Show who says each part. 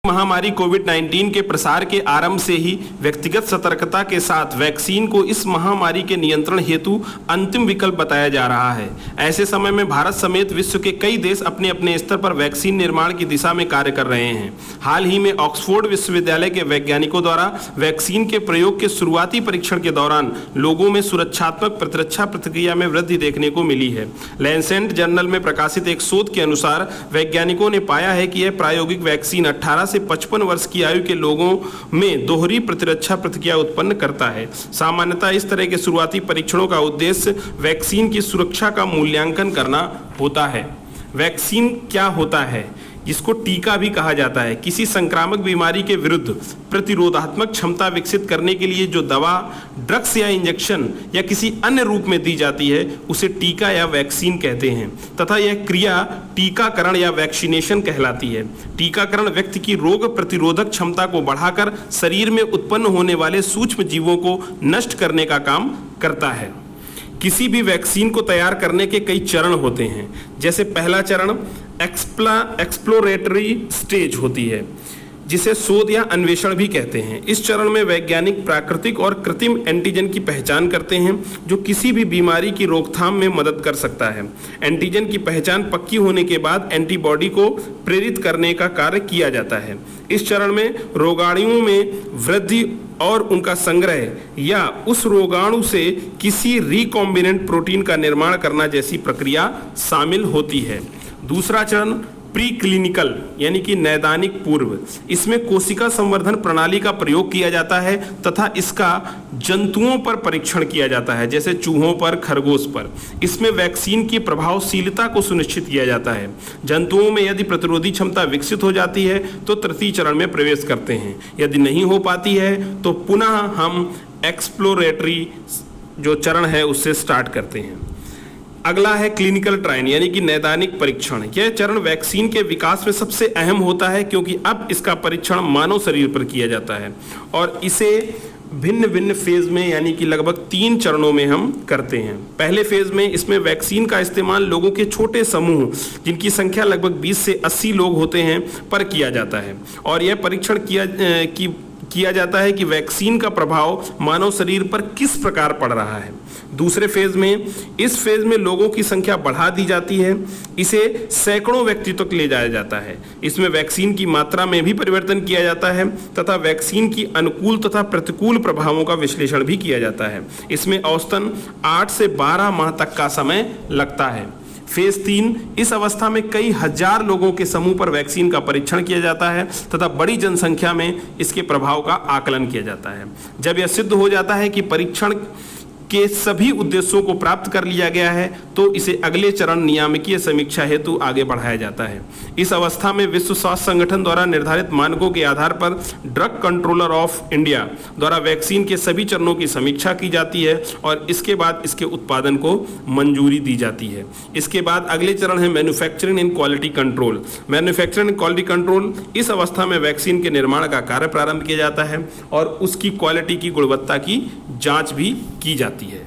Speaker 1: महामारी कोविड-19 के प्रसार के आरंभ से ही व्यक्तिगत सतर्कता के साथ वैक्सीन को इस महामारी के नियंत्रण हेतु अंतिम विकल्प बताया जा रहा है। ऐसे समय में भारत समेत विश्व के कई देश अपने अपने स्तर पर वैक्सीन निर्माण की दिशा में कार्य कर रहे हैं। हाल ही में ऑक्सफोर्ड विश्वविद्यालय के वैज्ञानिकों द्वारा वैक्सीन के प्रयोग के शुरुआती परीक्षण के दौरान लोगों में सुरक्षात्मक प्रतिरक्षा प्रतिक्रिया में वृद्धि देखने को मिली है। लैंसेट जर्नल में प्रकाशित एक शोध के अनुसार वैज्ञानिकों ने पाया है कि यह प्रायोगिक वैक्सीन 18 से 55 वर्ष की आयु के लोगों में दोहरी प्रतिरक्षा प्रतिक्रिया उत्पन्न करता है। सामान्यतः इस तरह के शुरुआती परीक्षणों का उद्देश्य वैक्सीन की सुरक्षा का मूल्यांकन करना होता है। वैक्सीन क्या होता है? जिसको टीका भी कहा जाता है। किसी संक्रामक बीमारी के विरुद्ध प्रतिरोधात्मक क्षमता विकसित करने के लिए जो दवा, ड्रग्स या इंजेक्शन या किसी अन्य रूप में दी जाती है उसे टीका या वैक्सीन कहते हैं तथा यह क्रिया टीकाकरण या वैक्सीनेशन कहलाती है। टीकाकरण व्यक्ति की रोग प्रतिरोधक क्षमता को बढ़ाकर शरीर में उत्पन्न होने वाले सूक्ष्म जीवों को नष्ट करने का काम करता है। किसी भी वैक्सीन को तैयार करने के कई चरण होते हैं। जैसे पहला चरण एक्सप्लोरेटरी स्टेज होती है, जिसे शोध या अन्वेषण भी कहते हैं। इस चरण में वैज्ञानिक प्राकृतिक और कृत्रिम एंटीजन की पहचान करते हैं जो किसी भी बीमारी की रोकथाम में मदद कर सकता है। एंटीजन की पहचान पक्की होने के बाद एंटीबॉडी को प्रेरित करने का कार्य किया जाता है। इस चरण में रोगाणुओं में वृद्धि और उनका संग्रह या उस रोगाणु से किसी रिकॉम्बिनेंट प्रोटीन का निर्माण करना जैसी प्रक्रिया शामिल होती है। दूसरा चरण प्री क्लिनिकल यानी कि नैदानिक पूर्व। इसमें कोशिका संवर्धन प्रणाली का प्रयोग किया जाता है तथा इसका जंतुओं पर परीक्षण किया जाता है, जैसे चूहों पर, खरगोश पर। इसमें वैक्सीन की प्रभावशीलता को सुनिश्चित किया जाता है। जंतुओं में यदि प्रतिरोधी क्षमता विकसित हो जाती है तो तृतीय चरण में प्रवेश करते हैं। यदि नहीं हो पाती है तो पुनः हम एक्सप्लोरेटरी जो चरण है उससे स्टार्ट करते हैं। अगला है क्लिनिकल ट्रायल यानी कि नैदानिक परीक्षण। यह चरण वैक्सीन के विकास में सबसे अहम होता है क्योंकि अब इसका परीक्षण मानव शरीर पर किया जाता है और इसे भिन्न भिन्न फेज में यानी कि लगभग 3 चरणों में हम करते हैं। पहले फेज में इसमें वैक्सीन का इस्तेमाल लोगों के छोटे समूह, जिनकी संख्या लगभग 20 से 80 लोग होते हैं, पर किया जाता है और यह परीक्षण किया जाता है कि वैक्सीन का प्रभाव मानव शरीर पर किस प्रकार पड़ रहा है। दूसरे फेज में, इस फेज में लोगों की संख्या बढ़ा दी जाती है। इसे सैकड़ों व्यक्ति तक ले जाया जाता है। इसमें वैक्सीन की मात्रा में भी परिवर्तन किया जाता है तथा वैक्सीन की अनुकूल तथा प्रतिकूल प्रभावों का विश्लेषण भी किया जाता है। इसमें औसतन 8 से 12 माह तक का समय लगता है। फेज 3, इस अवस्था में कई हजार लोगों के समूह पर वैक्सीन का परीक्षण किया जाता है तथा बड़ी जनसंख्या में इसके प्रभाव का आकलन किया जाता है। जब यह सिद्ध हो जाता है कि परीक्षण के सभी उद्देश्यों को प्राप्त कर लिया गया है तो इसे अगले चरण नियामकीय समीक्षा हेतु आगे बढ़ाया जाता है। इस अवस्था में विश्व स्वास्थ्य संगठन द्वारा निर्धारित मानकों के आधार पर ड्रग कंट्रोलर ऑफ इंडिया द्वारा वैक्सीन के सभी चरणों की समीक्षा की जाती है और इसके बाद इसके उत्पादन को मंजूरी दी जाती है। इसके बाद अगले चरण है manufacturing and quality control. Manufacturing and quality control, इस अवस्था में वैक्सीन के निर्माण का कार्य प्रारंभ किया जाता है और उसकी क्वालिटी की गुणवत्ता की जांच भी की जाती है।